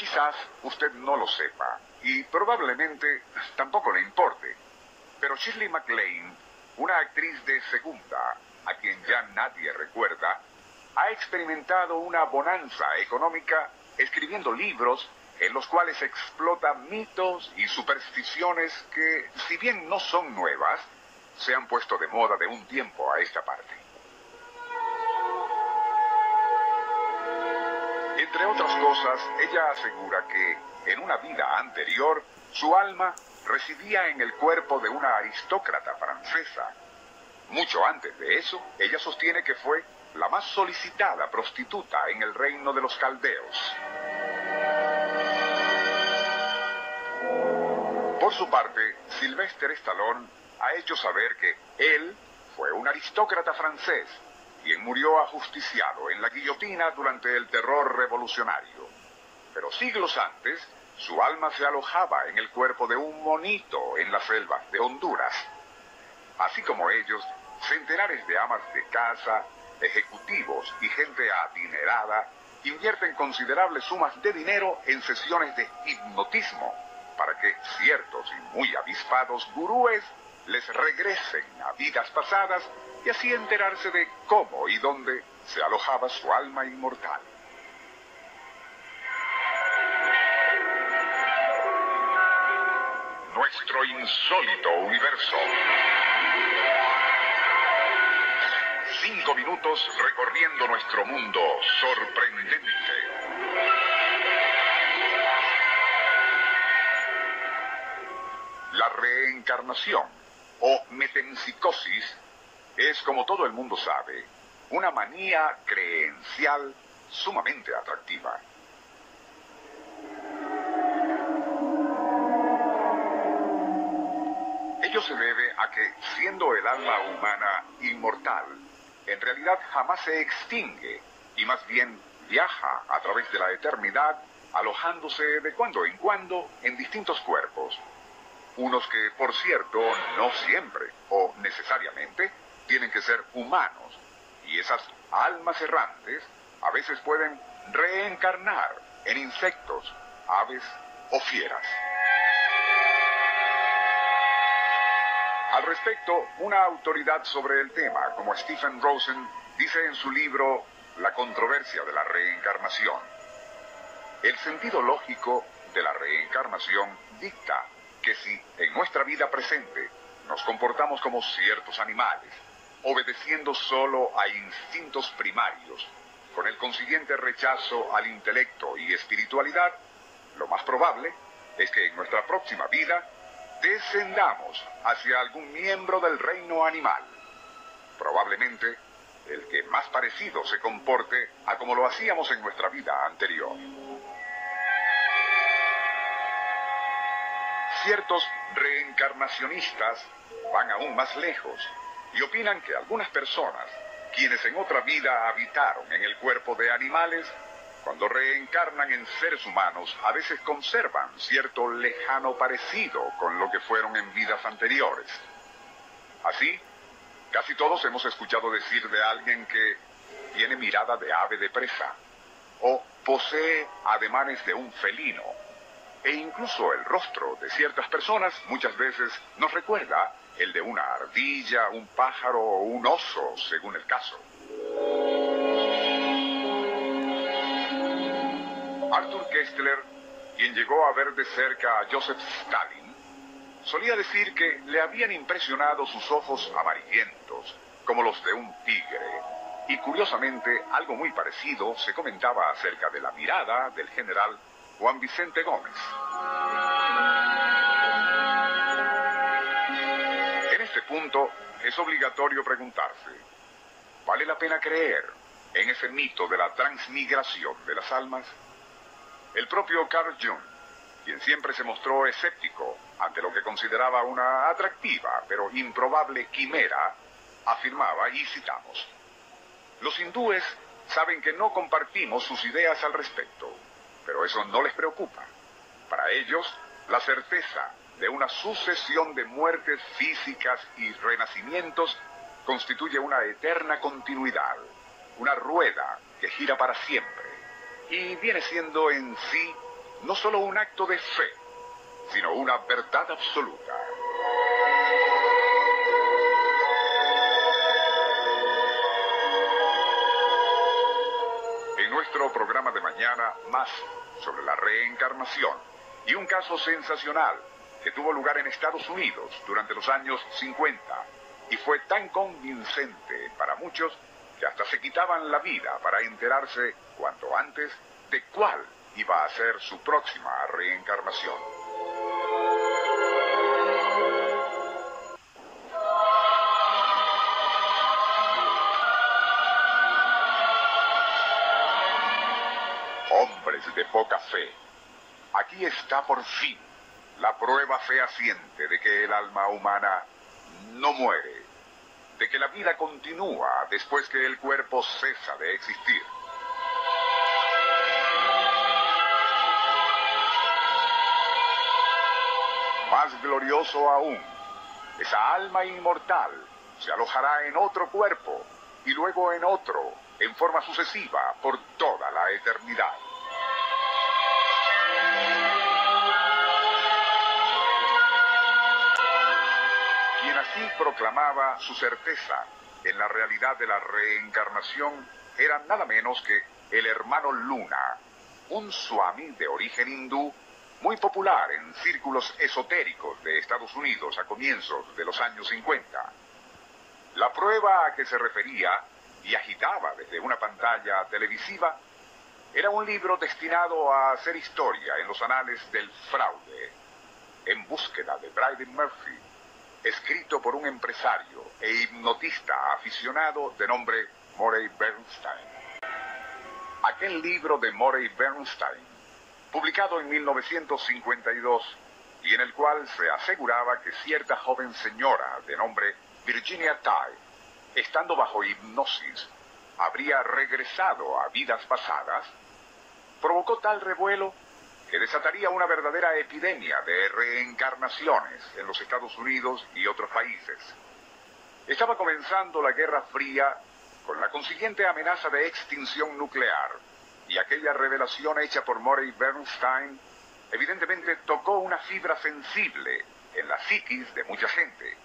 Quizás usted no lo sepa, y probablemente tampoco le importe, pero Shirley MacLaine, una actriz de segunda, a quien ya nadie recuerda, ha experimentado una bonanza económica escribiendo libros en los cuales explota mitos y supersticiones que, si bien no son nuevas, se han puesto de moda de un tiempo a esta parte. Entre otras cosas, ella asegura que, en una vida anterior, su alma residía en el cuerpo de una aristócrata francesa. Mucho antes de eso, ella sostiene que fue la más solicitada prostituta en el reino de los caldeos. Por su parte, Sylvester Stallone ha hecho saber que él fue un aristócrata francés, quien murió ajusticiado en la guillotina durante el terror revolucionario. Pero siglos antes, su alma se alojaba en el cuerpo de un monito en las selvas de Honduras. Así como ellos, centenares de amas de casa, ejecutivos y gente adinerada invierten considerables sumas de dinero en sesiones de hipnotismo para que ciertos y muy avispados gurúes les regresen a vidas pasadas y así enterarse de cómo y dónde se alojaba su alma inmortal. Nuestro insólito universo. 5 minutos recorriendo nuestro mundo sorprendente. La reencarnación, o metempsicosis, es, como todo el mundo sabe, una manía creencial sumamente atractiva. Ello se debe a que, siendo el alma humana inmortal, en realidad jamás se extingue y más bien viaja a través de la eternidad, alojándose de cuando en cuando en distintos cuerpos. Unos que, por cierto, no siempre o necesariamente tienen que ser humanos, y esas almas errantes a veces pueden reencarnar en insectos, aves o fieras. Al respecto, una autoridad sobre el tema, como Stephen Rosen, dice en su libro La controversia de la reencarnación: el sentido lógico de la reencarnación dicta que si en nuestra vida presente nos comportamos como ciertos animales, obedeciendo solo a instintos primarios, con el consiguiente rechazo al intelecto y espiritualidad, lo más probable es que en nuestra próxima vida descendamos hacia algún miembro del reino animal, probablemente el que más parecido se comporte a como lo hacíamos en nuestra vida anterior. Ciertos reencarnacionistas van aún más lejos y opinan que algunas personas, quienes en otra vida habitaron en el cuerpo de animales, cuando reencarnan en seres humanos, a veces conservan cierto lejano parecido con lo que fueron en vidas anteriores. Así, casi todos hemos escuchado decir de alguien que tiene mirada de ave de presa, o posee ademanes de un felino, e incluso el rostro de ciertas personas muchas veces nos recuerda el de una ardilla, un pájaro o un oso, según el caso. Arthur Koestler, quien llegó a ver de cerca a Joseph Stalin, solía decir que le habían impresionado sus ojos amarillentos, como los de un tigre, y curiosamente algo muy parecido se comentaba acerca de la mirada del general Juan Vicente Gómez. En este punto es obligatorio preguntarse: ¿vale la pena creer en ese mito de la transmigración de las almas? El propio Carl Jung, quien siempre se mostró escéptico ante lo que consideraba una atractiva pero improbable quimera, afirmaba, y citamos: los hindúes saben que no compartimos sus ideas al respecto, pero eso no les preocupa. Para ellos, la certeza de una sucesión de muertes físicas y renacimientos constituye una eterna continuidad, una rueda que gira para siempre, y viene siendo en sí no solo un acto de fe, sino una verdad absoluta. En nuestro programa de mañana, más sobre la reencarnación y un caso sensacional que tuvo lugar en Estados Unidos durante los años 50 y fue tan convincente para muchos que hasta se quitaban la vida para enterarse cuanto antes de cuál iba a ser su próxima reencarnación. Hombres de poca fe, aquí está por fin la prueba fehaciente de que el alma humana no muere, de que la vida continúa después que el cuerpo cesa de existir. Más glorioso aún, esa alma inmortal se alojará en otro cuerpo y luego en otro, en forma sucesiva, por toda la eternidad. Quien así proclamaba su certeza en la realidad de la reencarnación era nada menos que el hermano Luna, un swami de origen hindú muy popular en círculos esotéricos de Estados Unidos a comienzos de los años 50. La prueba a que se refería y agitaba desde una pantalla televisiva era un libro destinado a hacer historia en los anales del fraude, En búsqueda de Bryden Murphy, escrito por un empresario e hipnotista aficionado de nombre Morey Bernstein. Aquel libro de Morey Bernstein, publicado en 1952, y en el cual se aseguraba que cierta joven señora de nombre Virginia Tighe, estando bajo hipnosis, habría regresado a vidas pasadas, provocó tal revuelo que desataría una verdadera epidemia de reencarnaciones en los Estados Unidos y otros países. Estaba comenzando la Guerra Fría con la consiguiente amenaza de extinción nuclear, y aquella revelación hecha por Morey Bernstein evidentemente tocó una fibra sensible en la psiquis de mucha gente.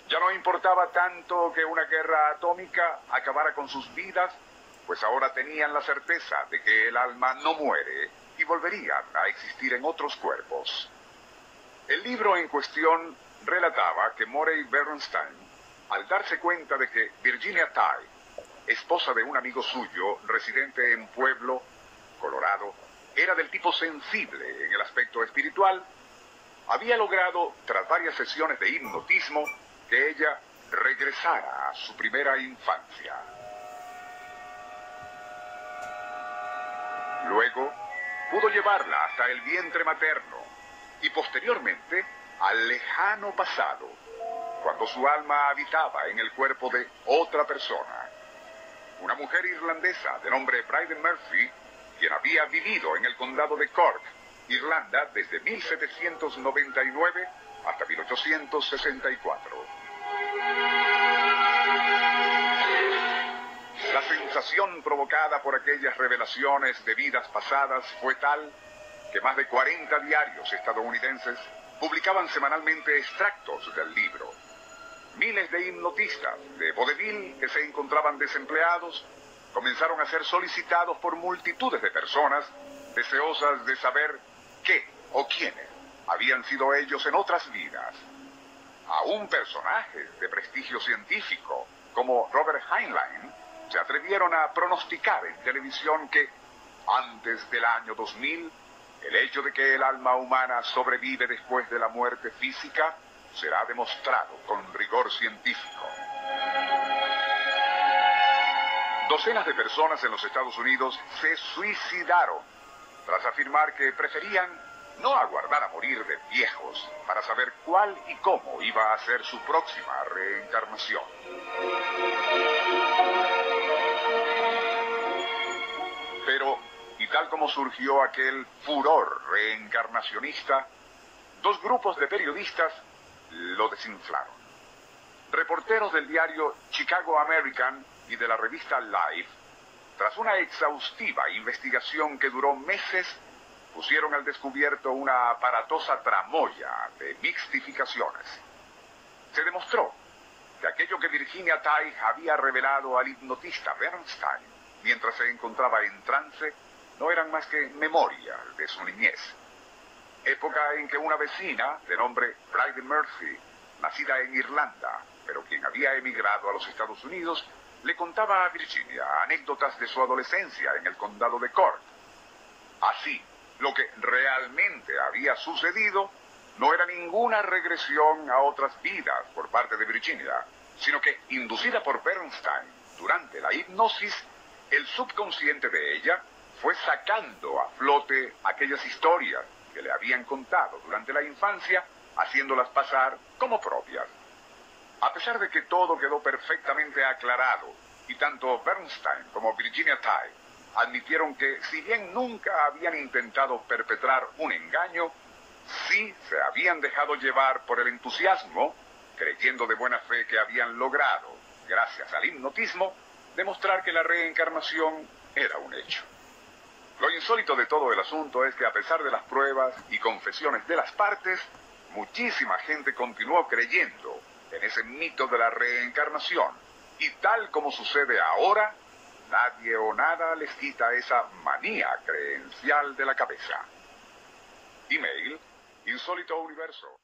Ya no importaba tanto que una guerra atómica acabara con sus vidas, pues ahora tenían la certeza de que el alma no muere y volverían a existir en otros cuerpos. El libro en cuestión relataba que Morey Bernstein, al darse cuenta de que Virginia Tighe, esposa de un amigo suyo residente en Pueblo, Colorado, era del tipo sensible en el aspecto espiritual, había logrado, tras varias sesiones de hipnotismo, que ella regresara a su primera infancia. Luego, pudo llevarla hasta el vientre materno y posteriormente al lejano pasado, cuando su alma habitaba en el cuerpo de otra persona, una mujer irlandesa de nombre Bryden Murphy, quien había vivido en el condado de Cork, Irlanda, desde 1799 hasta 1864. La sensación provocada por aquellas revelaciones de vidas pasadas fue tal que más de 40 diarios estadounidenses publicaban semanalmente extractos del libro. Miles de hipnotistas de vodevil que se encontraban desempleados comenzaron a ser solicitados por multitudes de personas deseosas de saber qué o quiénes habían sido ellos en otras vidas. Aún personajes de prestigio científico como Robert Heinlein se atrevieron a pronosticar en televisión que antes del año 2000 el hecho de que el alma humana sobrevive después de la muerte física será demostrado con rigor científico. Docenas de personas en los Estados Unidos se suicidaron tras afirmar que preferían no aguardar a morir de viejos para saber cuál y cómo iba a ser su próxima reencarnación. Pero, y tal como surgió aquel furor reencarnacionista, dos grupos de periodistas lo desinflaron. Reporteros del diario Chicago American y de la revista Life, tras una exhaustiva investigación que duró meses, pusieron al descubierto una aparatosa tramoya de mixtificaciones. Se demostró que aquello que Virginia Tighe había revelado al hipnotista Bernstein mientras se encontraba en trance no eran más que memorias de su niñez. Época en que una vecina de nombre Bridie Murphy, nacida en Irlanda, pero quien había emigrado a los Estados Unidos, le contaba a Virginia anécdotas de su adolescencia en el condado de Cork. Así, lo que realmente había sucedido no era ninguna regresión a otras vidas por parte de Virginia, sino que, inducida por Bernstein durante la hipnosis, el subconsciente de ella fue sacando a flote aquellas historias que le habían contado durante la infancia, haciéndolas pasar como propias. A pesar de que todo quedó perfectamente aclarado, y tanto Bernstein como Virginia Tighe admitieron que, si bien nunca habían intentado perpetrar un engaño, sí se habían dejado llevar por el entusiasmo, creyendo de buena fe que habían logrado, gracias al hipnotismo, demostrar que la reencarnación era un hecho. Lo insólito de todo el asunto es que, a pesar de las pruebas y confesiones de las partes, muchísima gente continuó creyendo en ese mito de la reencarnación, y tal como sucede ahora, nadie o nada les quita esa manía creencial de la cabeza. Email: insólitouniverso.